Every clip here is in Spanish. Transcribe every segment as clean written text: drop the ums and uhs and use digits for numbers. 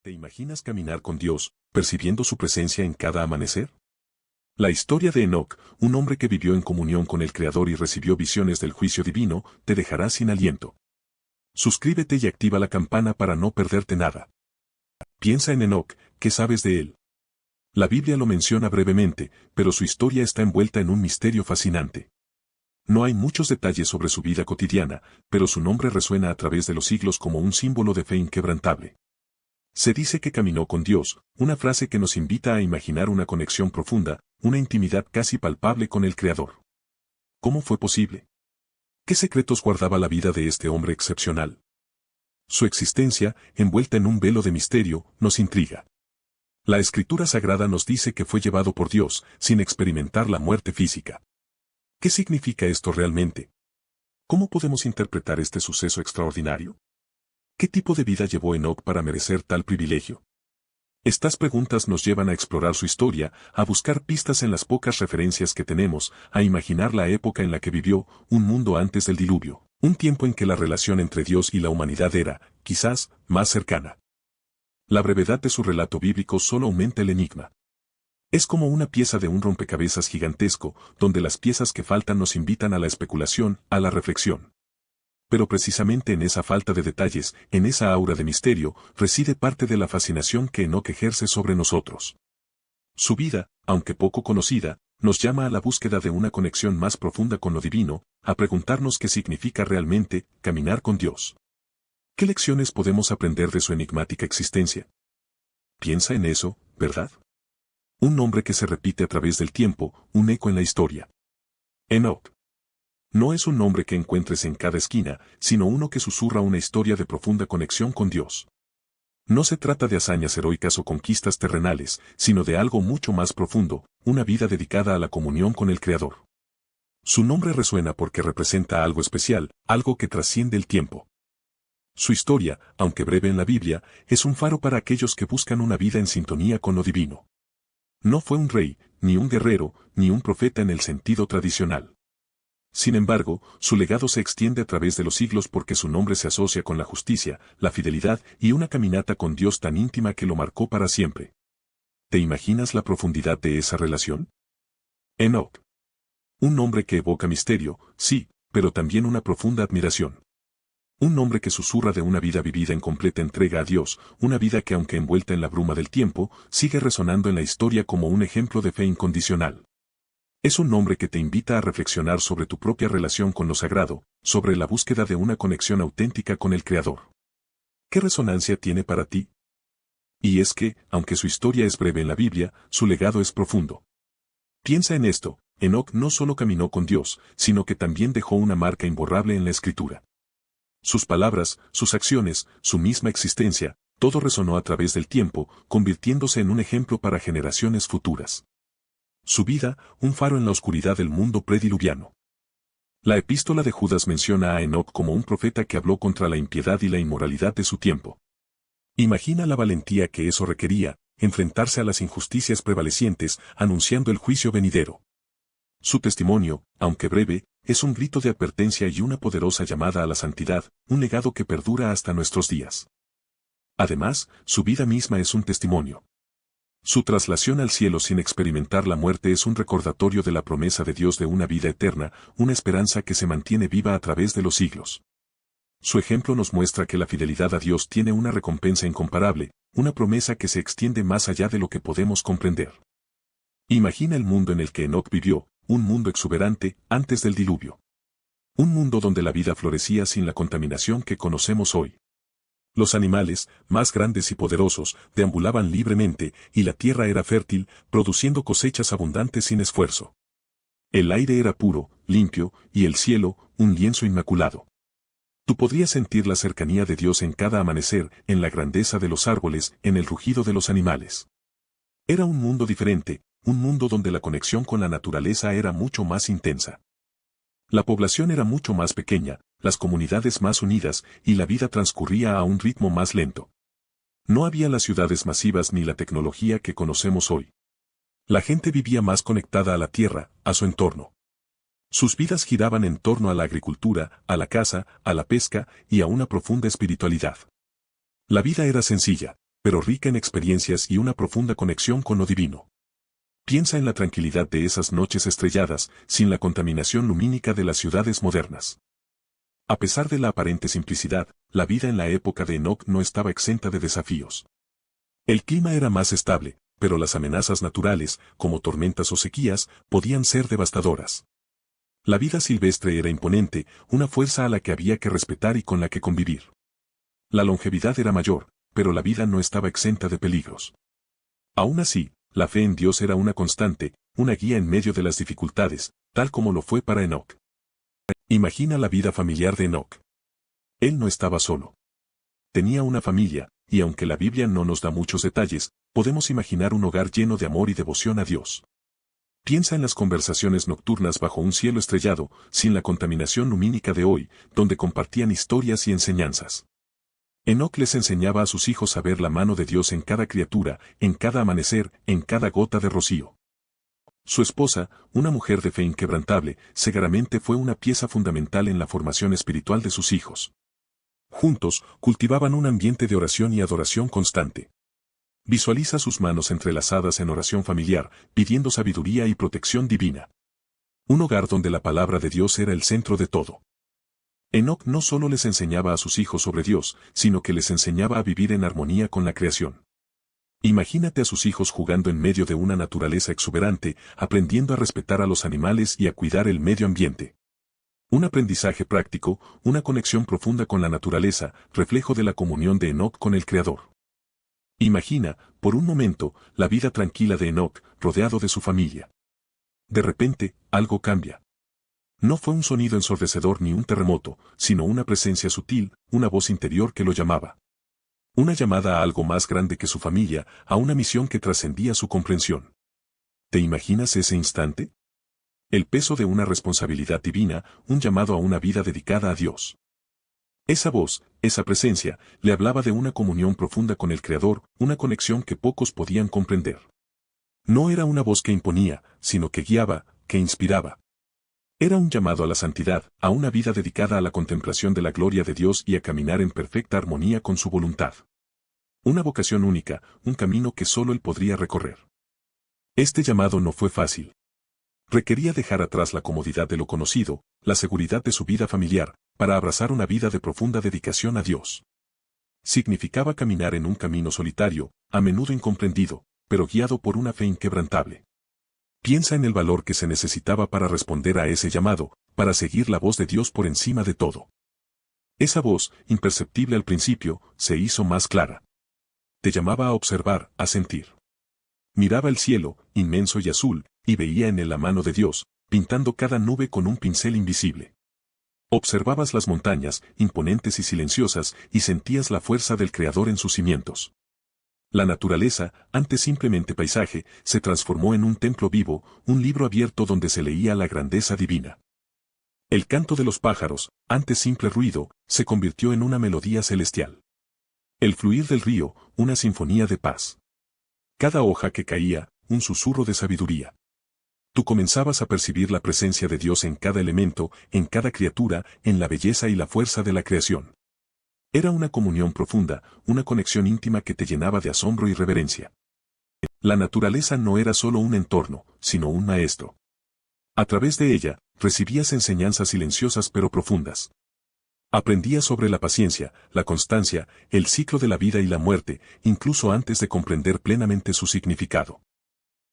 ¿Te imaginas caminar con Dios, percibiendo su presencia en cada amanecer? La historia de Enoc, un hombre que vivió en comunión con el Creador y recibió visiones del juicio divino, te dejará sin aliento. Suscríbete y activa la campana para no perderte nada. Piensa en Enoc, ¿qué sabes de él? La Biblia lo menciona brevemente, pero su historia está envuelta en un misterio fascinante. No hay muchos detalles sobre su vida cotidiana, pero su nombre resuena a través de los siglos como un símbolo de fe inquebrantable. Se dice que caminó con Dios, una frase que nos invita a imaginar una conexión profunda, una intimidad casi palpable con el Creador. ¿Cómo fue posible? ¿Qué secretos guardaba la vida de este hombre excepcional? Su existencia, envuelta en un velo de misterio, nos intriga. La Escritura Sagrada nos dice que fue llevado por Dios, sin experimentar la muerte física. ¿Qué significa esto realmente? ¿Cómo podemos interpretar este suceso extraordinario? ¿Qué tipo de vida llevó Enoc para merecer tal privilegio? Estas preguntas nos llevan a explorar su historia, a buscar pistas en las pocas referencias que tenemos, a imaginar la época en la que vivió, un mundo antes del diluvio, un tiempo en que la relación entre Dios y la humanidad era, quizás, más cercana. La brevedad de su relato bíblico solo aumenta el enigma. Es como una pieza de un rompecabezas gigantesco, donde las piezas que faltan nos invitan a la especulación, a la reflexión. Pero precisamente en esa falta de detalles, en esa aura de misterio, reside parte de la fascinación que Enoc ejerce sobre nosotros. Su vida, aunque poco conocida, nos llama a la búsqueda de una conexión más profunda con lo divino, a preguntarnos qué significa realmente caminar con Dios. ¿Qué lecciones podemos aprender de su enigmática existencia? Piensa en eso, ¿verdad? Un nombre que se repite a través del tiempo, un eco en la historia. Enoc. No es un nombre que encuentres en cada esquina, sino uno que susurra una historia de profunda conexión con Dios. No se trata de hazañas heroicas o conquistas terrenales, sino de algo mucho más profundo, una vida dedicada a la comunión con el Creador. Su nombre resuena porque representa algo especial, algo que trasciende el tiempo. Su historia, aunque breve en la Biblia, es un faro para aquellos que buscan una vida en sintonía con lo divino. No fue un rey, ni un guerrero, ni un profeta en el sentido tradicional. Sin embargo, su legado se extiende a través de los siglos porque su nombre se asocia con la justicia, la fidelidad y una caminata con Dios tan íntima que lo marcó para siempre. ¿Te imaginas la profundidad de esa relación? Enoc. Un nombre que evoca misterio, sí, pero también una profunda admiración. Un nombre que susurra de una vida vivida en completa entrega a Dios, una vida que aunque envuelta en la bruma del tiempo, sigue resonando en la historia como un ejemplo de fe incondicional. Es un nombre que te invita a reflexionar sobre tu propia relación con lo sagrado, sobre la búsqueda de una conexión auténtica con el Creador. ¿Qué resonancia tiene para ti? Y es que, aunque su historia es breve en la Biblia, su legado es profundo. Piensa en esto, Enoc no solo caminó con Dios, sino que también dejó una marca imborrable en la Escritura. Sus palabras, sus acciones, su misma existencia, todo resonó a través del tiempo, convirtiéndose en un ejemplo para generaciones futuras. Su vida, un faro en la oscuridad del mundo prediluviano. La epístola de Judas menciona a Enoc como un profeta que habló contra la impiedad y la inmoralidad de su tiempo. Imagina la valentía que eso requería, enfrentarse a las injusticias prevalecientes, anunciando el juicio venidero. Su testimonio, aunque breve, es un grito de advertencia y una poderosa llamada a la santidad, un legado que perdura hasta nuestros días. Además, su vida misma es un testimonio. Su traslación al cielo sin experimentar la muerte es un recordatorio de la promesa de Dios de una vida eterna, una esperanza que se mantiene viva a través de los siglos. Su ejemplo nos muestra que la fidelidad a Dios tiene una recompensa incomparable, una promesa que se extiende más allá de lo que podemos comprender. Imagina el mundo en el que Enoc vivió, un mundo exuberante, antes del diluvio. Un mundo donde la vida florecía sin la contaminación que conocemos hoy. Los animales, más grandes y poderosos, deambulaban libremente, y la tierra era fértil, produciendo cosechas abundantes sin esfuerzo. El aire era puro, limpio, y el cielo, un lienzo inmaculado. Tú podrías sentir la cercanía de Dios en cada amanecer, en la grandeza de los árboles, en el rugido de los animales. Era un mundo diferente, un mundo donde la conexión con la naturaleza era mucho más intensa. La población era mucho más pequeña, las comunidades más unidas, y la vida transcurría a un ritmo más lento. No había las ciudades masivas ni la tecnología que conocemos hoy. La gente vivía más conectada a la tierra, a su entorno. Sus vidas giraban en torno a la agricultura, a la caza, a la pesca y a una profunda espiritualidad. La vida era sencilla, pero rica en experiencias y una profunda conexión con lo divino. Piensa en la tranquilidad de esas noches estrelladas, sin la contaminación lumínica de las ciudades modernas. A pesar de la aparente simplicidad, la vida en la época de Enoc no estaba exenta de desafíos. El clima era más estable, pero las amenazas naturales, como tormentas o sequías, podían ser devastadoras. La vida silvestre era imponente, una fuerza a la que había que respetar y con la que convivir. La longevidad era mayor, pero la vida no estaba exenta de peligros. Aún así, la fe en Dios era una constante, una guía en medio de las dificultades, tal como lo fue para Enoc. Imagina la vida familiar de Enoc. Él no estaba solo. Tenía una familia, y aunque la Biblia no nos da muchos detalles, podemos imaginar un hogar lleno de amor y devoción a Dios. Piensa en las conversaciones nocturnas bajo un cielo estrellado, sin la contaminación lumínica de hoy, donde compartían historias y enseñanzas. Enoc les enseñaba a sus hijos a ver la mano de Dios en cada criatura, en cada amanecer, en cada gota de rocío. Su esposa, una mujer de fe inquebrantable, seguramente fue una pieza fundamental en la formación espiritual de sus hijos. Juntos, cultivaban un ambiente de oración y adoración constante. Visualiza sus manos entrelazadas en oración familiar, pidiendo sabiduría y protección divina. Un hogar donde la palabra de Dios era el centro de todo. Enoc no solo les enseñaba a sus hijos sobre Dios, sino que les enseñaba a vivir en armonía con la creación. Imagínate a sus hijos jugando en medio de una naturaleza exuberante, aprendiendo a respetar a los animales y a cuidar el medio ambiente. Un aprendizaje práctico, una conexión profunda con la naturaleza, reflejo de la comunión de Enoc con el Creador. Imagina, por un momento, la vida tranquila de Enoc, rodeado de su familia. De repente, algo cambia. No fue un sonido ensordecedor ni un terremoto, sino una presencia sutil, una voz interior que lo llamaba. Una llamada a algo más grande que su familia, a una misión que trascendía su comprensión. ¿Te imaginas ese instante? El peso de una responsabilidad divina, un llamado a una vida dedicada a Dios. Esa voz, esa presencia, le hablaba de una comunión profunda con el Creador, una conexión que pocos podían comprender. No era una voz que imponía, sino que guiaba, que inspiraba. Era un llamado a la santidad, a una vida dedicada a la contemplación de la gloria de Dios y a caminar en perfecta armonía con su voluntad. Una vocación única, un camino que solo él podría recorrer. Este llamado no fue fácil. Requería dejar atrás la comodidad de lo conocido, la seguridad de su vida familiar, para abrazar una vida de profunda dedicación a Dios. Significaba caminar en un camino solitario, a menudo incomprendido, pero guiado por una fe inquebrantable. Piensa en el valor que se necesitaba para responder a ese llamado, para seguir la voz de Dios por encima de todo. Esa voz, imperceptible al principio, se hizo más clara. Te llamaba a observar, a sentir. Miraba el cielo, inmenso y azul, y veía en él la mano de Dios, pintando cada nube con un pincel invisible. Observabas las montañas, imponentes y silenciosas, y sentías la fuerza del Creador en sus cimientos. La naturaleza, antes simplemente paisaje, se transformó en un templo vivo, un libro abierto donde se leía la grandeza divina. El canto de los pájaros, antes simple ruido, se convirtió en una melodía celestial. El fluir del río, una sinfonía de paz. Cada hoja que caía, un susurro de sabiduría. Tú comenzabas a percibir la presencia de Dios en cada elemento, en cada criatura, en la belleza y la fuerza de la creación. Era una comunión profunda, una conexión íntima que te llenaba de asombro y reverencia. La naturaleza no era solo un entorno, sino un maestro. A través de ella, recibías enseñanzas silenciosas pero profundas. Aprendías sobre la paciencia, la constancia, el ciclo de la vida y la muerte, incluso antes de comprender plenamente su significado.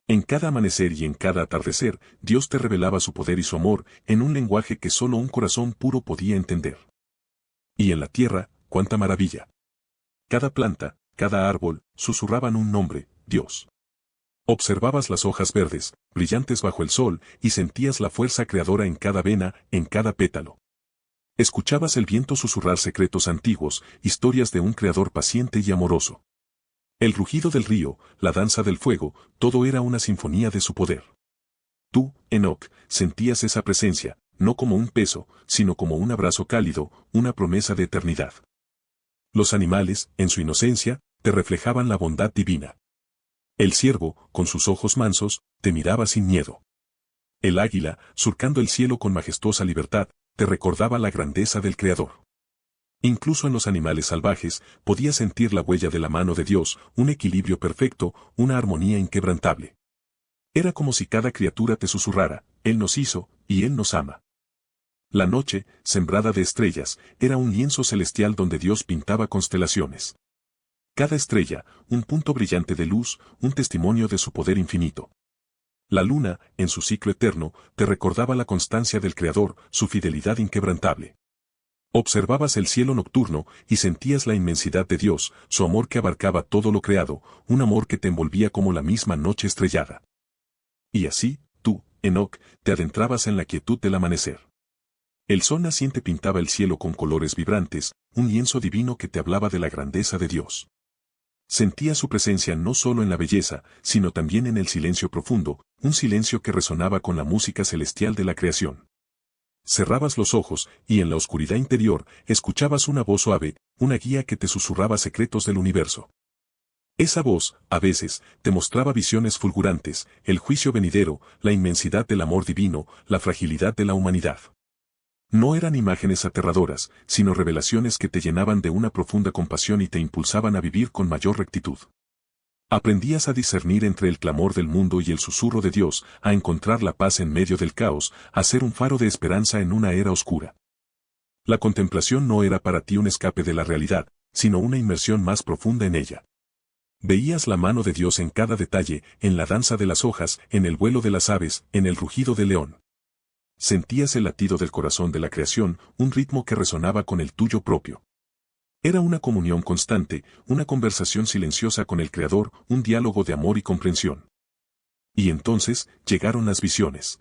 En cada amanecer y en cada atardecer, Dios te revelaba su poder y su amor, en un lenguaje que solo un corazón puro podía entender. Y en la tierra, ¡cuánta maravilla! Cada planta, cada árbol, susurraban un nombre, Dios. Observabas las hojas verdes, brillantes bajo el sol, y sentías la fuerza creadora en cada vena, en cada pétalo. Escuchabas el viento susurrar secretos antiguos, historias de un creador paciente y amoroso. El rugido del río, la danza del fuego, todo era una sinfonía de su poder. Tú, Enoc, sentías esa presencia, no como un peso, sino como un abrazo cálido, una promesa de eternidad. Los animales, en su inocencia, te reflejaban la bondad divina. El ciervo, con sus ojos mansos, te miraba sin miedo. El águila, surcando el cielo con majestuosa libertad, te recordaba la grandeza del Creador. Incluso en los animales salvajes, podías sentir la huella de la mano de Dios, un equilibrio perfecto, una armonía inquebrantable. Era como si cada criatura te susurrara, Él nos hizo, y Él nos ama. La noche, sembrada de estrellas, era un lienzo celestial donde Dios pintaba constelaciones. Cada estrella, un punto brillante de luz, un testimonio de su poder infinito. La luna, en su ciclo eterno, te recordaba la constancia del Creador, su fidelidad inquebrantable. Observabas el cielo nocturno y sentías la inmensidad de Dios, su amor que abarcaba todo lo creado, un amor que te envolvía como la misma noche estrellada. Y así, tú, Enoc, te adentrabas en la quietud del amanecer. El sol naciente pintaba el cielo con colores vibrantes, un lienzo divino que te hablaba de la grandeza de Dios. Sentías su presencia no solo en la belleza, sino también en el silencio profundo, un silencio que resonaba con la música celestial de la creación. Cerrabas los ojos, y en la oscuridad interior, escuchabas una voz suave, una guía que te susurraba secretos del universo. Esa voz, a veces, te mostraba visiones fulgurantes, el juicio venidero, la inmensidad del amor divino, la fragilidad de la humanidad. No eran imágenes aterradoras, sino revelaciones que te llenaban de una profunda compasión y te impulsaban a vivir con mayor rectitud. Aprendías a discernir entre el clamor del mundo y el susurro de Dios, a encontrar la paz en medio del caos, a ser un faro de esperanza en una era oscura. La contemplación no era para ti un escape de la realidad, sino una inmersión más profunda en ella. Veías la mano de Dios en cada detalle, en la danza de las hojas, en el vuelo de las aves, en el rugido del león. Sentías el latido del corazón de la creación, un ritmo que resonaba con el tuyo propio. Era una comunión constante, una conversación silenciosa con el Creador, un diálogo de amor y comprensión. Y entonces, llegaron las visiones.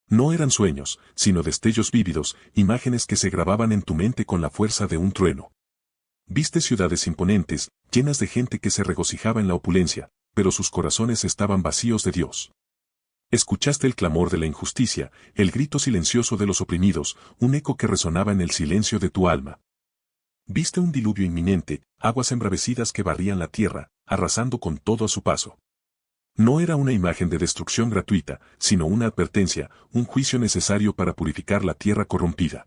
No eran sueños, sino destellos vívidos, imágenes que se grababan en tu mente con la fuerza de un trueno. Viste ciudades imponentes, llenas de gente que se regocijaba en la opulencia, pero sus corazones estaban vacíos de Dios. Escuchaste el clamor de la injusticia, el grito silencioso de los oprimidos, un eco que resonaba en el silencio de tu alma. Viste un diluvio inminente, aguas embravecidas que barrían la tierra, arrasando con todo a su paso. No era una imagen de destrucción gratuita, sino una advertencia, un juicio necesario para purificar la tierra corrompida.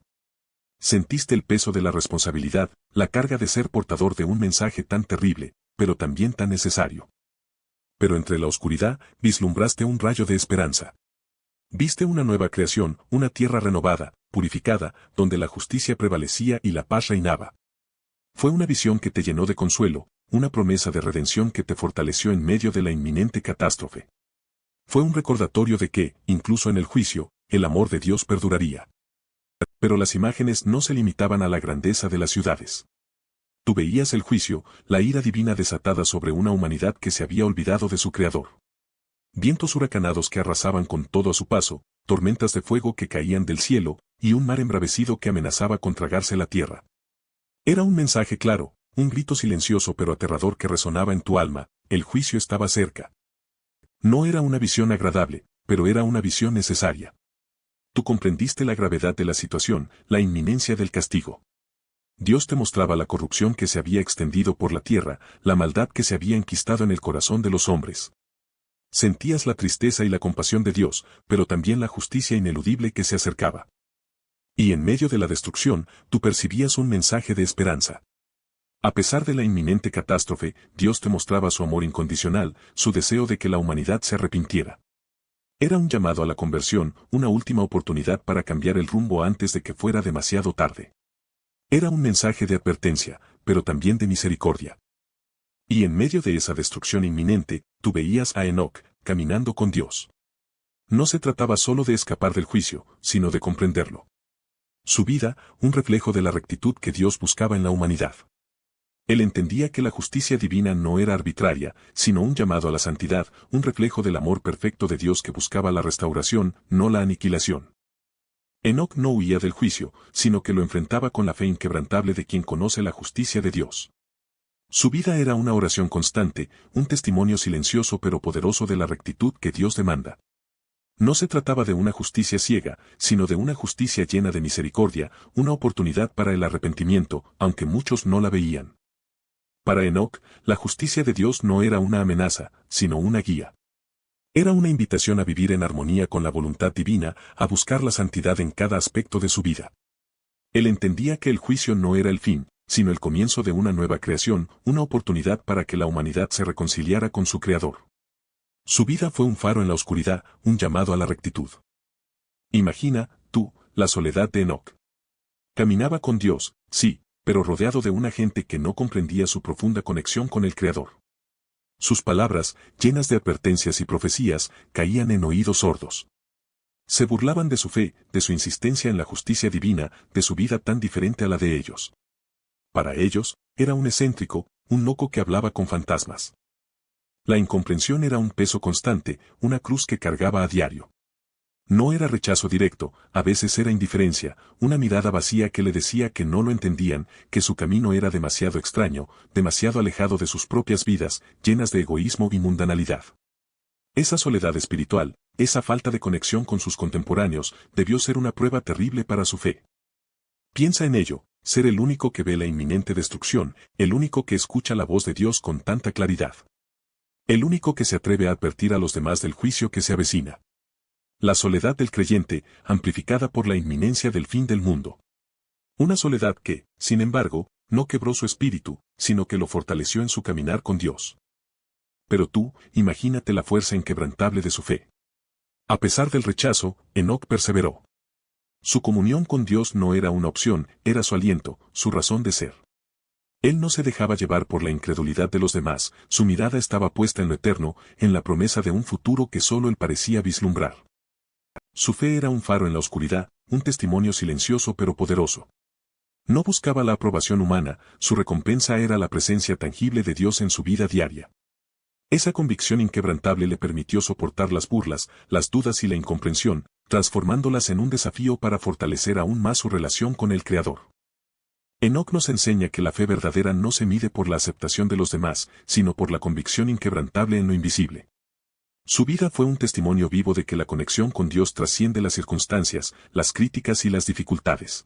Sentiste el peso de la responsabilidad, la carga de ser portador de un mensaje tan terrible, pero también tan necesario. Pero entre la oscuridad, vislumbraste un rayo de esperanza. Viste una nueva creación, una tierra renovada, purificada, donde la justicia prevalecía y la paz reinaba. Fue una visión que te llenó de consuelo, una promesa de redención que te fortaleció en medio de la inminente catástrofe. Fue un recordatorio de que, incluso en el juicio, el amor de Dios perduraría. Pero las imágenes no se limitaban a la grandeza de las ciudades. Tú veías el juicio, la ira divina desatada sobre una humanidad que se había olvidado de su Creador. Vientos huracanados que arrasaban con todo a su paso, tormentas de fuego que caían del cielo, y un mar embravecido que amenazaba con tragarse la tierra. Era un mensaje claro, un grito silencioso pero aterrador que resonaba en tu alma, el juicio estaba cerca. No era una visión agradable, pero era una visión necesaria. Tú comprendiste la gravedad de la situación, la inminencia del castigo. Dios te mostraba la corrupción que se había extendido por la tierra, la maldad que se había enquistado en el corazón de los hombres. Sentías la tristeza y la compasión de Dios, pero también la justicia ineludible que se acercaba. Y en medio de la destrucción, tú percibías un mensaje de esperanza. A pesar de la inminente catástrofe, Dios te mostraba su amor incondicional, su deseo de que la humanidad se arrepintiera. Era un llamado a la conversión, una última oportunidad para cambiar el rumbo antes de que fuera demasiado tarde. Era un mensaje de advertencia, pero también de misericordia. Y en medio de esa destrucción inminente, tú veías a Enoc, caminando con Dios. No se trataba solo de escapar del juicio, sino de comprenderlo. Su vida, un reflejo de la rectitud que Dios buscaba en la humanidad. Él entendía que la justicia divina no era arbitraria, sino un llamado a la santidad, un reflejo del amor perfecto de Dios que buscaba la restauración, no la aniquilación. Enoc no huía del juicio, sino que lo enfrentaba con la fe inquebrantable de quien conoce la justicia de Dios. Su vida era una oración constante, un testimonio silencioso pero poderoso de la rectitud que Dios demanda. No se trataba de una justicia ciega, sino de una justicia llena de misericordia, una oportunidad para el arrepentimiento, aunque muchos no la veían. Para Enoc, la justicia de Dios no era una amenaza, sino una guía. Era una invitación a vivir en armonía con la voluntad divina, a buscar la santidad en cada aspecto de su vida. Él entendía que el juicio no era el fin, sino el comienzo de una nueva creación, una oportunidad para que la humanidad se reconciliara con su Creador. Su vida fue un faro en la oscuridad, un llamado a la rectitud. Imagina, tú, la soledad de Enoc. Caminaba con Dios, sí, pero rodeado de una gente que no comprendía su profunda conexión con el Creador. Sus palabras, llenas de advertencias y profecías, caían en oídos sordos. Se burlaban de su fe, de su insistencia en la justicia divina, de su vida tan diferente a la de ellos. Para ellos, era un excéntrico, un loco que hablaba con fantasmas. La incomprensión era un peso constante, una cruz que cargaba a diario. No era rechazo directo, a veces era indiferencia, una mirada vacía que le decía que no lo entendían, que su camino era demasiado extraño, demasiado alejado de sus propias vidas, llenas de egoísmo y mundanalidad. Esa soledad espiritual, esa falta de conexión con sus contemporáneos, debió ser una prueba terrible para su fe. Piensa en ello, ser el único que ve la inminente destrucción, el único que escucha la voz de Dios con tanta claridad. El único que se atreve a advertir a los demás del juicio que se avecina. La soledad del creyente, amplificada por la inminencia del fin del mundo. Una soledad que, sin embargo, no quebró su espíritu, sino que lo fortaleció en su caminar con Dios. Pero tú, imagínate la fuerza inquebrantable de su fe. A pesar del rechazo, Enoc perseveró. Su comunión con Dios no era una opción, era su aliento, su razón de ser. Él no se dejaba llevar por la incredulidad de los demás, su mirada estaba puesta en lo eterno, en la promesa de un futuro que solo él parecía vislumbrar. Su fe era un faro en la oscuridad, un testimonio silencioso pero poderoso. No buscaba la aprobación humana, su recompensa era la presencia tangible de Dios en su vida diaria. Esa convicción inquebrantable le permitió soportar las burlas, las dudas y la incomprensión, transformándolas en un desafío para fortalecer aún más su relación con el Creador. Enoc nos enseña que la fe verdadera no se mide por la aceptación de los demás, sino por la convicción inquebrantable en lo invisible. Su vida fue un testimonio vivo de que la conexión con Dios trasciende las circunstancias, las críticas y las dificultades.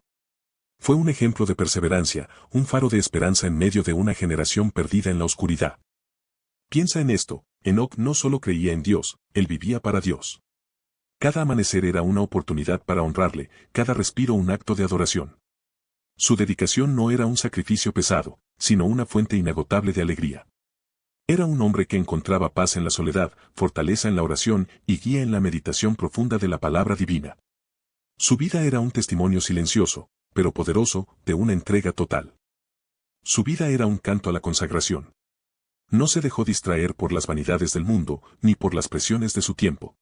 Fue un ejemplo de perseverancia, un faro de esperanza en medio de una generación perdida en la oscuridad. Piensa en esto, Enoc no solo creía en Dios, él vivía para Dios. Cada amanecer era una oportunidad para honrarle, cada respiro un acto de adoración. Su dedicación no era un sacrificio pesado, sino una fuente inagotable de alegría. Era un hombre que encontraba paz en la soledad, fortaleza en la oración y guía en la meditación profunda de la palabra divina. Su vida era un testimonio silencioso, pero poderoso, de una entrega total. Su vida era un canto a la consagración. No se dejó distraer por las vanidades del mundo, ni por las presiones de su tiempo.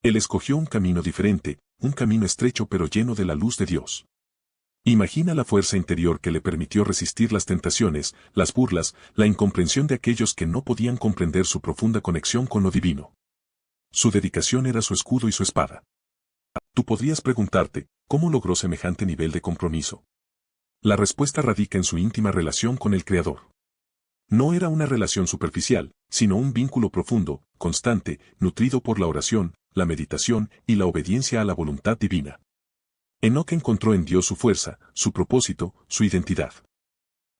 Él escogió un camino diferente, un camino estrecho pero lleno de la luz de Dios. Imagina la fuerza interior que le permitió resistir las tentaciones, las burlas, la incomprensión de aquellos que no podían comprender su profunda conexión con lo divino. Su dedicación era su escudo y su espada. Tú podrías preguntarte, ¿cómo logró semejante nivel de compromiso? La respuesta radica en su íntima relación con el Creador. No era una relación superficial, sino un vínculo profundo, constante, nutrido por la oración, la meditación y la obediencia a la voluntad divina. Enoc encontró en Dios su fuerza, su propósito, su identidad.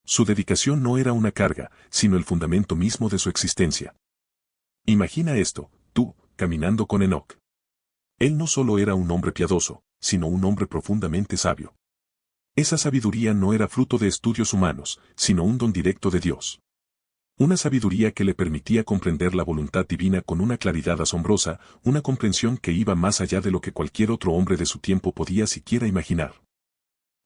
Su dedicación no era una carga, sino el fundamento mismo de su existencia. Imagina esto, tú, caminando con Enoc. Él no solo era un hombre piadoso, sino un hombre profundamente sabio. Esa sabiduría no era fruto de estudios humanos, sino un don directo de Dios. Una sabiduría que le permitía comprender la voluntad divina con una claridad asombrosa, una comprensión que iba más allá de lo que cualquier otro hombre de su tiempo podía siquiera imaginar.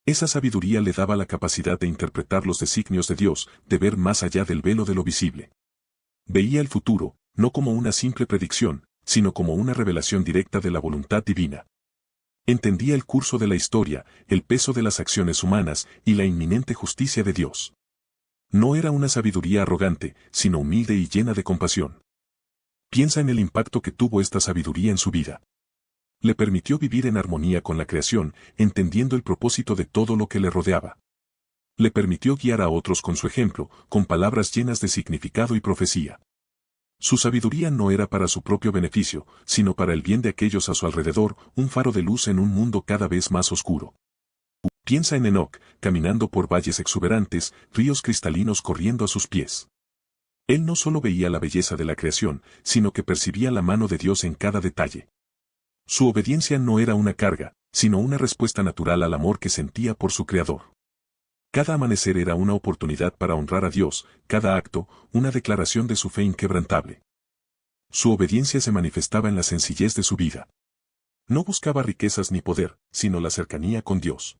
Esa sabiduría le daba la capacidad de interpretar los designios de Dios, de ver más allá del velo de lo visible. Veía el futuro, no como una simple predicción, sino como una revelación directa de la voluntad divina. Entendía el curso de la historia, el peso de las acciones humanas y la inminente justicia de Dios. No era una sabiduría arrogante, sino humilde y llena de compasión. Piensa en el impacto que tuvo esta sabiduría en su vida. Le permitió vivir en armonía con la creación, entendiendo el propósito de todo lo que le rodeaba. Le permitió guiar a otros con su ejemplo, con palabras llenas de significado y profecía. Su sabiduría no era para su propio beneficio, sino para el bien de aquellos a su alrededor, un faro de luz en un mundo cada vez más oscuro. Piensa en Enoc, caminando por valles exuberantes, ríos cristalinos corriendo a sus pies. Él no solo veía la belleza de la creación, sino que percibía la mano de Dios en cada detalle. Su obediencia no era una carga, sino una respuesta natural al amor que sentía por su Creador. Cada amanecer era una oportunidad para honrar a Dios, cada acto, una declaración de su fe inquebrantable. Su obediencia se manifestaba en la sencillez de su vida. No buscaba riquezas ni poder, sino la cercanía con Dios.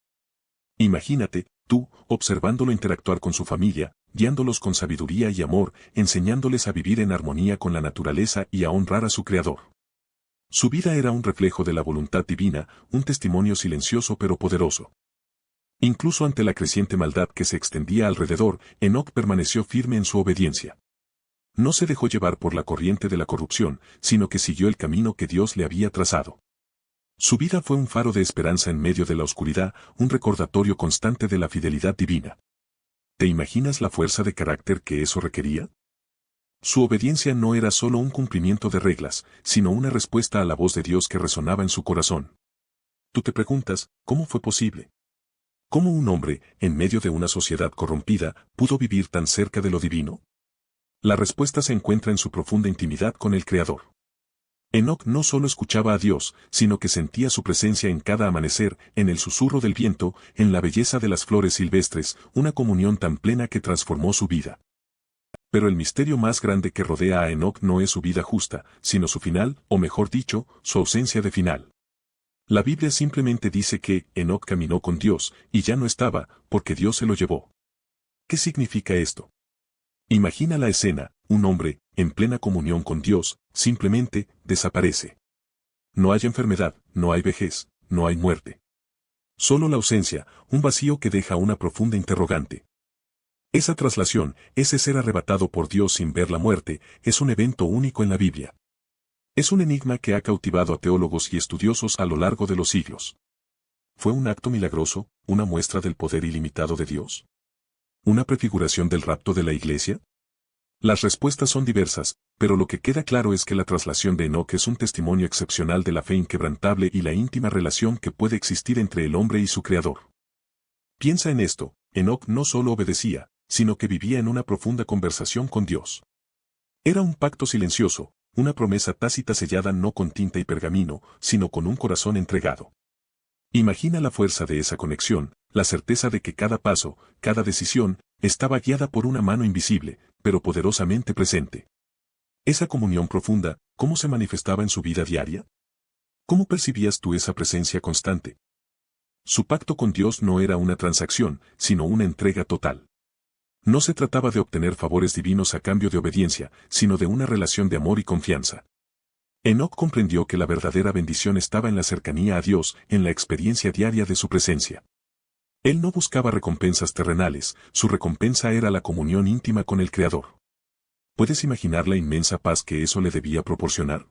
Imagínate, tú, observándolo interactuar con su familia, guiándolos con sabiduría y amor, enseñándoles a vivir en armonía con la naturaleza y a honrar a su Creador. Su vida era un reflejo de la voluntad divina, un testimonio silencioso pero poderoso. Incluso ante la creciente maldad que se extendía alrededor, Enoc permaneció firme en su obediencia. No se dejó llevar por la corriente de la corrupción, sino que siguió el camino que Dios le había trazado. Su vida fue un faro de esperanza en medio de la oscuridad, un recordatorio constante de la fidelidad divina. ¿Te imaginas la fuerza de carácter que eso requería? Su obediencia no era solo un cumplimiento de reglas, sino una respuesta a la voz de Dios que resonaba en su corazón. Tú te preguntas, ¿cómo fue posible? ¿Cómo un hombre, en medio de una sociedad corrompida, pudo vivir tan cerca de lo divino? La respuesta se encuentra en su profunda intimidad con el Creador. Enoc no solo escuchaba a Dios, sino que sentía su presencia en cada amanecer, en el susurro del viento, en la belleza de las flores silvestres, una comunión tan plena que transformó su vida. Pero el misterio más grande que rodea a Enoc no es su vida justa, sino su final, o mejor dicho, su ausencia de final. La Biblia simplemente dice que Enoc caminó con Dios, y ya no estaba, porque Dios se lo llevó. ¿Qué significa esto? Imagina la escena, un hombre, en plena comunión con Dios, simplemente, desaparece. No hay enfermedad, no hay vejez, no hay muerte. Solo la ausencia, un vacío que deja una profunda interrogante. Esa traslación, ese ser arrebatado por Dios sin ver la muerte, es un evento único en la Biblia. Es un enigma que ha cautivado a teólogos y estudiosos a lo largo de los siglos. ¿Fue un acto milagroso, una muestra del poder ilimitado de Dios? ¿Una prefiguración del rapto de la Iglesia? Las respuestas son diversas, pero lo que queda claro es que la traslación de Enoc es un testimonio excepcional de la fe inquebrantable y la íntima relación que puede existir entre el hombre y su Creador. Piensa en esto, Enoc no solo obedecía, sino que vivía en una profunda conversación con Dios. Era un pacto silencioso, una promesa tácita sellada no con tinta y pergamino, sino con un corazón entregado. Imagina la fuerza de esa conexión, la certeza de que cada paso, cada decisión, estaba guiada por una mano invisible, pero poderosamente presente. Esa comunión profunda, ¿cómo se manifestaba en su vida diaria? ¿Cómo percibías tú esa presencia constante? Su pacto con Dios no era una transacción, sino una entrega total. No se trataba de obtener favores divinos a cambio de obediencia, sino de una relación de amor y confianza. Enoc comprendió que la verdadera bendición estaba en la cercanía a Dios, en la experiencia diaria de su presencia. Él no buscaba recompensas terrenales, su recompensa era la comunión íntima con el Creador. ¿Puedes imaginar la inmensa paz que eso le debía proporcionar?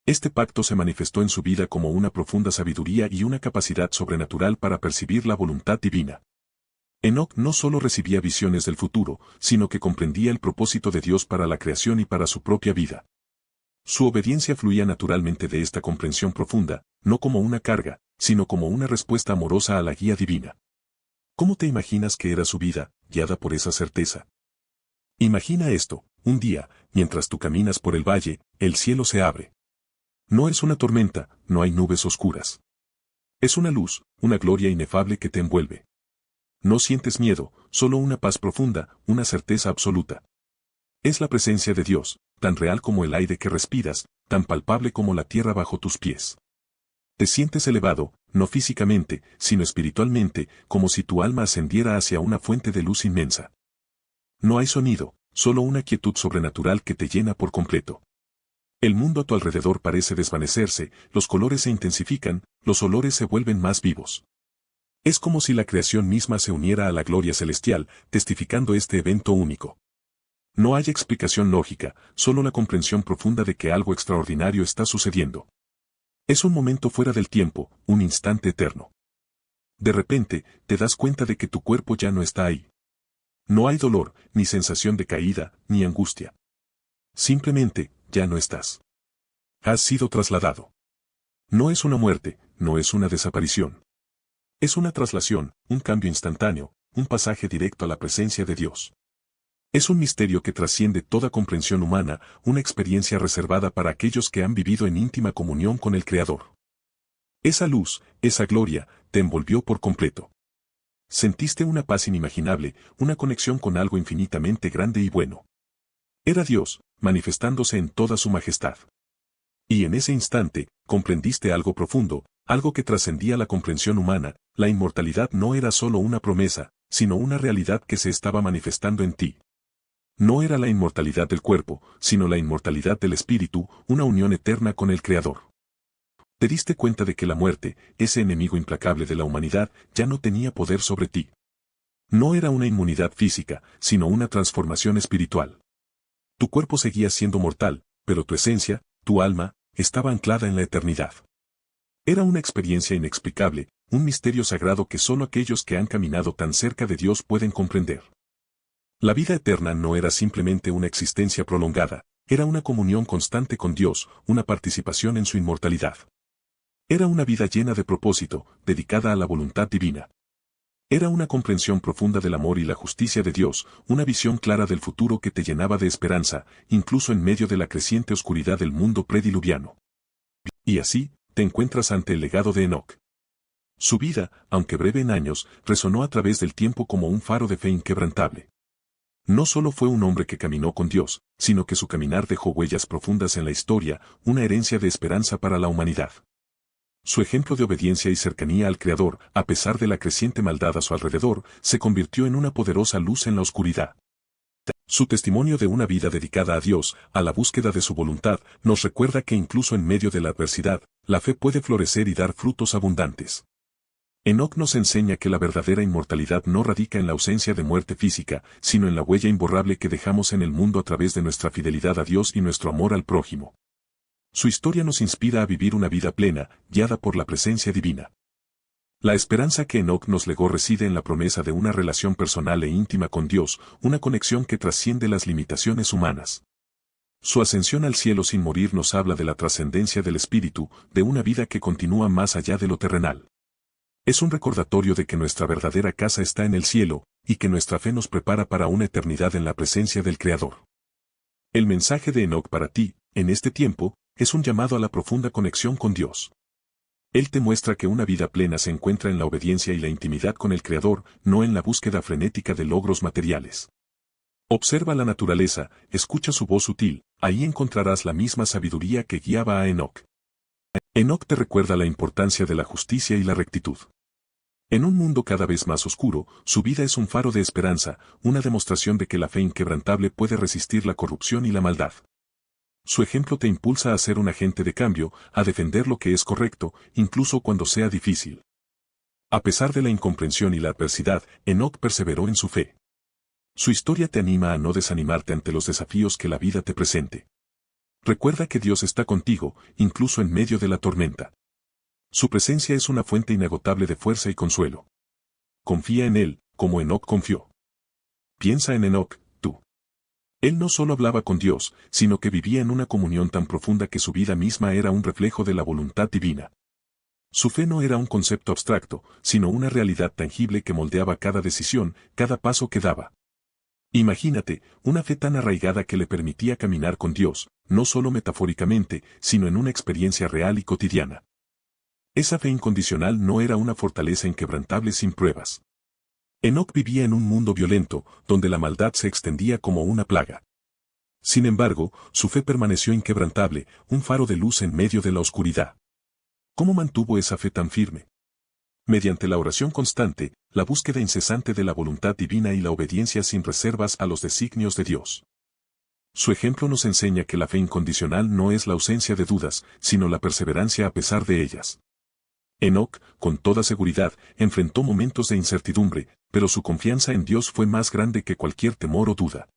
Este pacto se manifestó en su vida como una profunda sabiduría y una capacidad sobrenatural para percibir la voluntad divina. Enoc no solo recibía visiones del futuro, sino que comprendía el propósito de Dios para la creación y para su propia vida. Su obediencia fluía naturalmente de esta comprensión profunda, no como una carga, sino como una respuesta amorosa a la guía divina. ¿Cómo te imaginas que era su vida, guiada por esa certeza? Imagina esto, un día, mientras tú caminas por el valle, el cielo se abre. No es una tormenta, no hay nubes oscuras. Es una luz, una gloria inefable que te envuelve. No sientes miedo, solo una paz profunda, una certeza absoluta. Es la presencia de Dios, tan real como el aire que respiras, tan palpable como la tierra bajo tus pies. Te sientes elevado, no físicamente, sino espiritualmente, como si tu alma ascendiera hacia una fuente de luz inmensa. No hay sonido, solo una quietud sobrenatural que te llena por completo. El mundo a tu alrededor parece desvanecerse, los colores se intensifican, los olores se vuelven más vivos. Es como si la creación misma se uniera a la gloria celestial, testificando este evento único. No hay explicación lógica, solo la comprensión profunda de que algo extraordinario está sucediendo. Es un momento fuera del tiempo, un instante eterno. De repente, te das cuenta de que tu cuerpo ya no está ahí. No hay dolor, ni sensación de caída, ni angustia. Simplemente, ya no estás. Has sido trasladado. No es una muerte, no es una desaparición. Es una traslación, un cambio instantáneo, un pasaje directo a la presencia de Dios. Es un misterio que trasciende toda comprensión humana, una experiencia reservada para aquellos que han vivido en íntima comunión con el Creador. Esa luz, esa gloria, te envolvió por completo. Sentiste una paz inimaginable, una conexión con algo infinitamente grande y bueno. Era Dios, manifestándose en toda su majestad. Y en ese instante, comprendiste algo profundo, algo que trascendía la comprensión humana. La inmortalidad no era solo una promesa, sino una realidad que se estaba manifestando en ti. No era la inmortalidad del cuerpo, sino la inmortalidad del espíritu, una unión eterna con el Creador. Te diste cuenta de que la muerte, ese enemigo implacable de la humanidad, ya no tenía poder sobre ti. No era una inmunidad física, sino una transformación espiritual. Tu cuerpo seguía siendo mortal, pero tu esencia, tu alma, estaba anclada en la eternidad. Era una experiencia inexplicable, un misterio sagrado que solo aquellos que han caminado tan cerca de Dios pueden comprender. La vida eterna no era simplemente una existencia prolongada, era una comunión constante con Dios, una participación en su inmortalidad. Era una vida llena de propósito, dedicada a la voluntad divina. Era una comprensión profunda del amor y la justicia de Dios, una visión clara del futuro que te llenaba de esperanza, incluso en medio de la creciente oscuridad del mundo prediluviano. Y así, te encuentras ante el legado de Enoc. Su vida, aunque breve en años, resonó a través del tiempo como un faro de fe inquebrantable. No solo fue un hombre que caminó con Dios, sino que su caminar dejó huellas profundas en la historia, una herencia de esperanza para la humanidad. Su ejemplo de obediencia y cercanía al Creador, a pesar de la creciente maldad a su alrededor, se convirtió en una poderosa luz en la oscuridad. Su testimonio de una vida dedicada a Dios, a la búsqueda de su voluntad, nos recuerda que incluso en medio de la adversidad, la fe puede florecer y dar frutos abundantes. Enoc nos enseña que la verdadera inmortalidad no radica en la ausencia de muerte física, sino en la huella imborrable que dejamos en el mundo a través de nuestra fidelidad a Dios y nuestro amor al prójimo. Su historia nos inspira a vivir una vida plena, guiada por la presencia divina. La esperanza que Enoc nos legó reside en la promesa de una relación personal e íntima con Dios, una conexión que trasciende las limitaciones humanas. Su ascensión al cielo sin morir nos habla de la trascendencia del espíritu, de una vida que continúa más allá de lo terrenal. Es un recordatorio de que nuestra verdadera casa está en el cielo, y que nuestra fe nos prepara para una eternidad en la presencia del Creador. El mensaje de Enoc para ti, en este tiempo, es un llamado a la profunda conexión con Dios. Él te muestra que una vida plena se encuentra en la obediencia y la intimidad con el Creador, no en la búsqueda frenética de logros materiales. Observa la naturaleza, escucha su voz sutil, ahí encontrarás la misma sabiduría que guiaba a Enoc. Enoc te recuerda la importancia de la justicia y la rectitud. En un mundo cada vez más oscuro, su vida es un faro de esperanza, una demostración de que la fe inquebrantable puede resistir la corrupción y la maldad. Su ejemplo te impulsa a ser un agente de cambio, a defender lo que es correcto, incluso cuando sea difícil. A pesar de la incomprensión y la adversidad, Enoc perseveró en su fe. Su historia te anima a no desanimarte ante los desafíos que la vida te presente. Recuerda que Dios está contigo, incluso en medio de la tormenta. Su presencia es una fuente inagotable de fuerza y consuelo. Confía en Él, como Enoc confió. Piensa en Enoc, tú. Él no solo hablaba con Dios, sino que vivía en una comunión tan profunda que su vida misma era un reflejo de la voluntad divina. Su fe no era un concepto abstracto, sino una realidad tangible que moldeaba cada decisión, cada paso que daba. Imagínate, una fe tan arraigada que le permitía caminar con Dios, no solo metafóricamente, sino en una experiencia real y cotidiana. Esa fe incondicional no era una fortaleza inquebrantable sin pruebas. Enoc vivía en un mundo violento, donde la maldad se extendía como una plaga. Sin embargo, su fe permaneció inquebrantable, un faro de luz en medio de la oscuridad. ¿Cómo mantuvo esa fe tan firme? Mediante la oración constante, la búsqueda incesante de la voluntad divina y la obediencia sin reservas a los designios de Dios. Su ejemplo nos enseña que la fe incondicional no es la ausencia de dudas, sino la perseverancia a pesar de ellas. Enoc, con toda seguridad, enfrentó momentos de incertidumbre, pero su confianza en Dios fue más grande que cualquier temor o duda.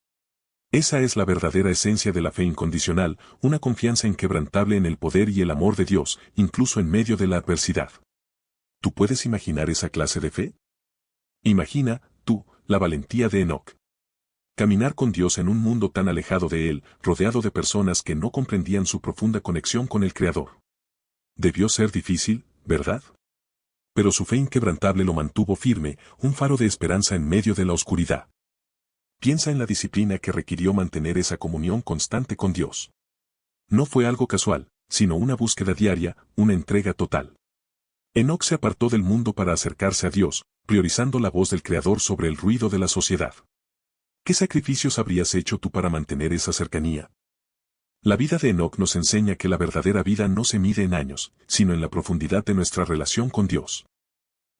Esa es la verdadera esencia de la fe incondicional, una confianza inquebrantable en el poder y el amor de Dios, incluso en medio de la adversidad. ¿Tú puedes imaginar esa clase de fe? Imagina, tú, la valentía de Enoc. Caminar con Dios en un mundo tan alejado de Él, rodeado de personas que no comprendían su profunda conexión con el Creador. Debió ser difícil, ¿verdad? Pero su fe inquebrantable lo mantuvo firme, un faro de esperanza en medio de la oscuridad. Piensa en la disciplina que requirió mantener esa comunión constante con Dios. No fue algo casual, sino una búsqueda diaria, una entrega total. Enoc se apartó del mundo para acercarse a Dios, priorizando la voz del Creador sobre el ruido de la sociedad. ¿Qué sacrificios habrías hecho tú para mantener esa cercanía? La vida de Enoc nos enseña que la verdadera vida no se mide en años, sino en la profundidad de nuestra relación con Dios.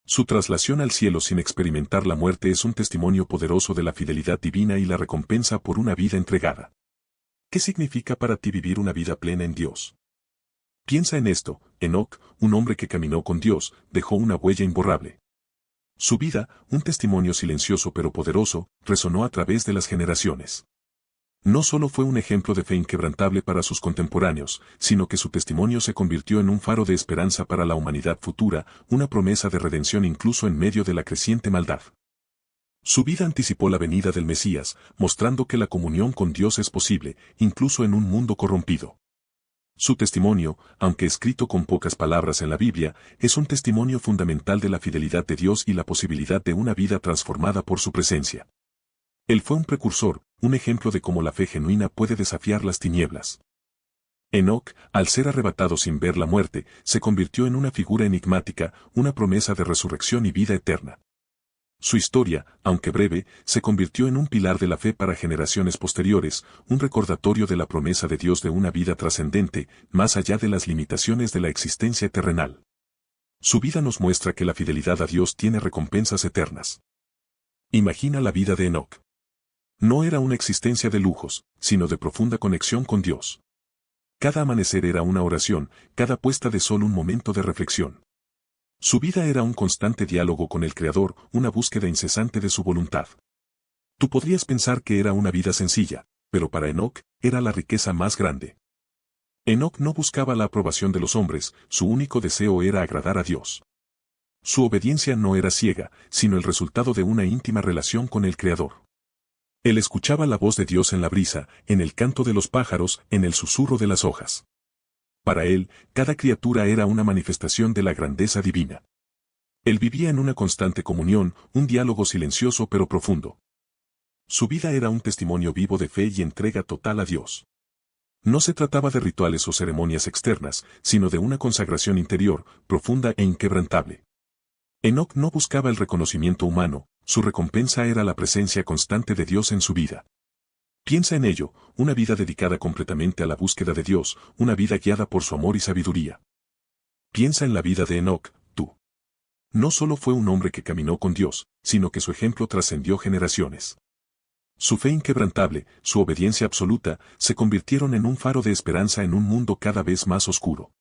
Su traslación al cielo sin experimentar la muerte es un testimonio poderoso de la fidelidad divina y la recompensa por una vida entregada. ¿Qué significa para ti vivir una vida plena en Dios? Piensa en esto: Enoc, un hombre que caminó con Dios, dejó una huella imborrable. Su vida, un testimonio silencioso pero poderoso, resonó a través de las generaciones. No solo fue un ejemplo de fe inquebrantable para sus contemporáneos, sino que su testimonio se convirtió en un faro de esperanza para la humanidad futura, una promesa de redención incluso en medio de la creciente maldad. Su vida anticipó la venida del Mesías, mostrando que la comunión con Dios es posible, incluso en un mundo corrompido. Su testimonio, aunque escrito con pocas palabras en la Biblia, es un testimonio fundamental de la fidelidad de Dios y la posibilidad de una vida transformada por su presencia. Él fue un precursor, un ejemplo de cómo la fe genuina puede desafiar las tinieblas. Enoc, al ser arrebatado sin ver la muerte, se convirtió en una figura enigmática, una promesa de resurrección y vida eterna. Su historia, aunque breve, se convirtió en un pilar de la fe para generaciones posteriores, un recordatorio de la promesa de Dios de una vida trascendente, más allá de las limitaciones de la existencia terrenal. Su vida nos muestra que la fidelidad a Dios tiene recompensas eternas. Imagina la vida de Enoc. No era una existencia de lujos, sino de profunda conexión con Dios. Cada amanecer era una oración, cada puesta de sol un momento de reflexión. Su vida era un constante diálogo con el Creador, una búsqueda incesante de su voluntad. Tú podrías pensar que era una vida sencilla, pero para Enoc, era la riqueza más grande. Enoc no buscaba la aprobación de los hombres, su único deseo era agradar a Dios. Su obediencia no era ciega, sino el resultado de una íntima relación con el Creador. Él escuchaba la voz de Dios en la brisa, en el canto de los pájaros, en el susurro de las hojas. Para él, cada criatura era una manifestación de la grandeza divina. Él vivía en una constante comunión, un diálogo silencioso pero profundo. Su vida era un testimonio vivo de fe y entrega total a Dios. No se trataba de rituales o ceremonias externas, sino de una consagración interior, profunda e inquebrantable. Enoc no buscaba el reconocimiento humano, su recompensa era la presencia constante de Dios en su vida. Piensa en ello, una vida dedicada completamente a la búsqueda de Dios, una vida guiada por su amor y sabiduría. Piensa en la vida de Enoc, tú. No solo fue un hombre que caminó con Dios, sino que su ejemplo trascendió generaciones. Su fe inquebrantable, su obediencia absoluta, se convirtieron en un faro de esperanza en un mundo cada vez más oscuro.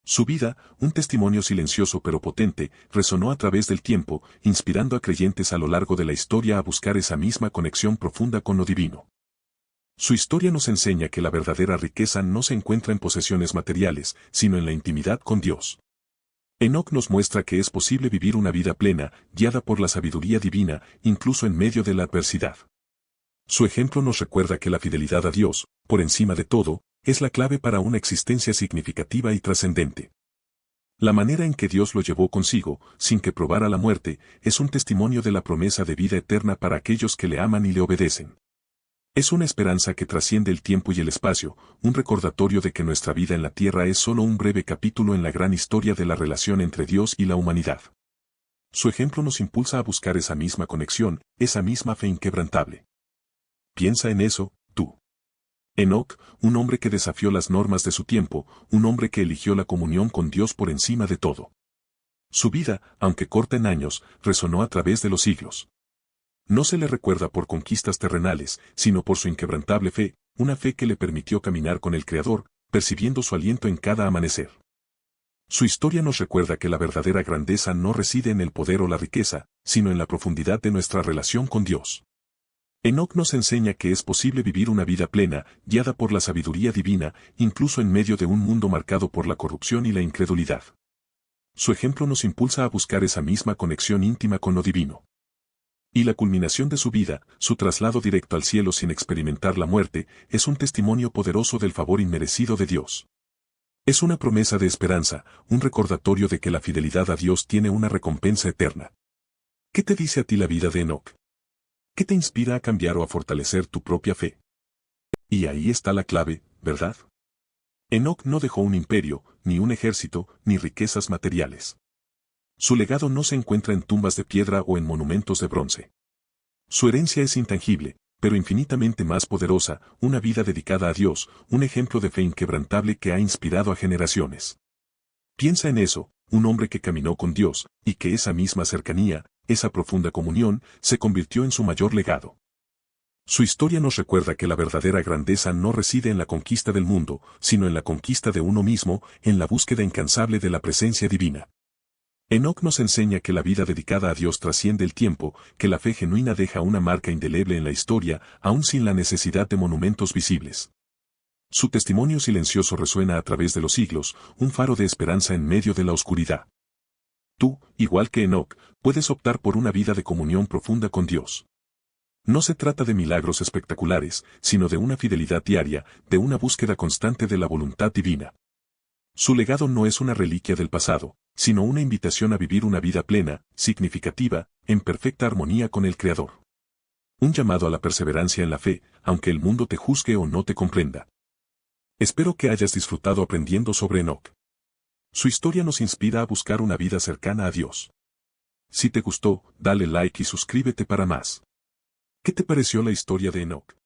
Su vida, un testimonio silencioso pero potente, resonó a través del tiempo, inspirando a creyentes a lo largo de la historia a buscar esa misma conexión profunda con lo divino. Su historia nos enseña que la verdadera riqueza no se encuentra en posesiones materiales, sino en la intimidad con Dios. Enoc nos muestra que es posible vivir una vida plena, guiada por la sabiduría divina, incluso en medio de la adversidad. Su ejemplo nos recuerda que la fidelidad a Dios, por encima de todo, es la clave para una existencia significativa y trascendente. La manera en que Dios lo llevó consigo, sin que probara la muerte, es un testimonio de la promesa de vida eterna para aquellos que le aman y le obedecen. Es una esperanza que trasciende el tiempo y el espacio, un recordatorio de que nuestra vida en la tierra es solo un breve capítulo en la gran historia de la relación entre Dios y la humanidad. Su ejemplo nos impulsa a buscar esa misma conexión, esa misma fe inquebrantable. Piensa en eso, tú. Enoc, un hombre que desafió las normas de su tiempo, un hombre que eligió la comunión con Dios por encima de todo. Su vida, aunque corta en años, resonó a través de los siglos. No se le recuerda por conquistas terrenales, sino por su inquebrantable fe, una fe que le permitió caminar con el Creador, percibiendo su aliento en cada amanecer. Su historia nos recuerda que la verdadera grandeza no reside en el poder o la riqueza, sino en la profundidad de nuestra relación con Dios. Enoc nos enseña que es posible vivir una vida plena, guiada por la sabiduría divina, incluso en medio de un mundo marcado por la corrupción y la incredulidad. Su ejemplo nos impulsa a buscar esa misma conexión íntima con lo divino. Y la culminación de su vida, su traslado directo al cielo sin experimentar la muerte, es un testimonio poderoso del favor inmerecido de Dios. Es una promesa de esperanza, un recordatorio de que la fidelidad a Dios tiene una recompensa eterna. ¿Qué te dice a ti la vida de Enoc? ¿Qué te inspira a cambiar o a fortalecer tu propia fe? Y ahí está la clave, ¿verdad? Enoc no dejó un imperio, ni un ejército, ni riquezas materiales. Su legado no se encuentra en tumbas de piedra o en monumentos de bronce. Su herencia es intangible, pero infinitamente más poderosa, una vida dedicada a Dios, un ejemplo de fe inquebrantable que ha inspirado a generaciones. Piensa en eso, un hombre que caminó con Dios, y que esa misma cercanía, esa profunda comunión, se convirtió en su mayor legado. Su historia nos recuerda que la verdadera grandeza no reside en la conquista del mundo, sino en la conquista de uno mismo, en la búsqueda incansable de la presencia divina. Enoc nos enseña que la vida dedicada a Dios trasciende el tiempo, que la fe genuina deja una marca indeleble en la historia, aun sin la necesidad de monumentos visibles. Su testimonio silencioso resuena a través de los siglos, un faro de esperanza en medio de la oscuridad. Tú, igual que Enoc, puedes optar por una vida de comunión profunda con Dios. No se trata de milagros espectaculares, sino de una fidelidad diaria, de una búsqueda constante de la voluntad divina. Su legado no es una reliquia del pasado, sino una invitación a vivir una vida plena, significativa, en perfecta armonía con el Creador. Un llamado a la perseverancia en la fe, aunque el mundo te juzgue o no te comprenda. Espero que hayas disfrutado aprendiendo sobre Enoc. Su historia nos inspira a buscar una vida cercana a Dios. Si te gustó, dale like y suscríbete para más. ¿Qué te pareció la historia de Enoc?